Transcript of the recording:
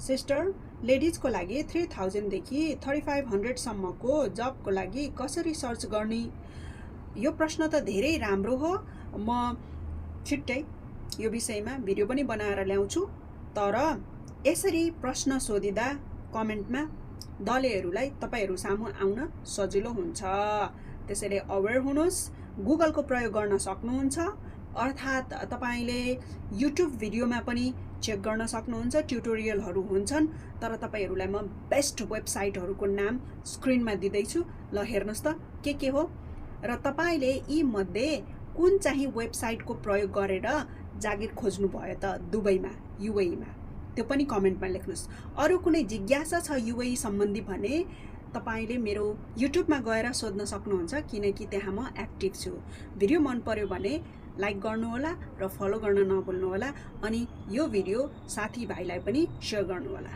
Sister, लेडिजको लागि 3000 देखि 3500 सम्मको जबको लागि कसरी सर्च गर्ने? यो प्रश्न त धेरै राम्रो हो। म छिट्टै यो विषयमा भिडियो पनि बनाएर ल्याउँछु। तर यसरी प्रश्न सोधिदा कमेन्टमा दलेहरूलाई तपाईहरू सामु आउन सजिलो हुन्छ। त्यसैले अवेर हुनुहोस्। गुगलको प्रयोग गर्न सक्नुहुन्छ, अर्थात् तपाईले युट्युब भिडियोमा पनि चेक गर्न सक्नुहुन्छ, ट्युटोरियलहरू हुन्छन्। तर तपाईहरूलाई म बेस्ट वेबसाइटहरूको नाम स्क्रिनमा दिँदैछु, ल हेर्नुहोस् त के हो। र तपाईले यी मध्ये कुन चाहिँ वेबसाइटको प्रयोग गरेर जागिर खोज्नु भयो त दुबईमा, युएईमा, त्यो पनि कमेन्टमा लेख्नुहोस्। अरू कुनै जिज्ञासा छ युएई सम्बन्धी भने तपाईले मेरो युट्युबमा गएर सोध्न सक्नुहुन्छ, किनकि त्यहाँ म एक्टिभ छु। भिडियो मन पर्यो भने लाइक गर्नुहोला र फलो गर्न नभुल्नुहोला, अनि यो भिडियो साथीभाइलाई पनि सेयर गर्नुहोला।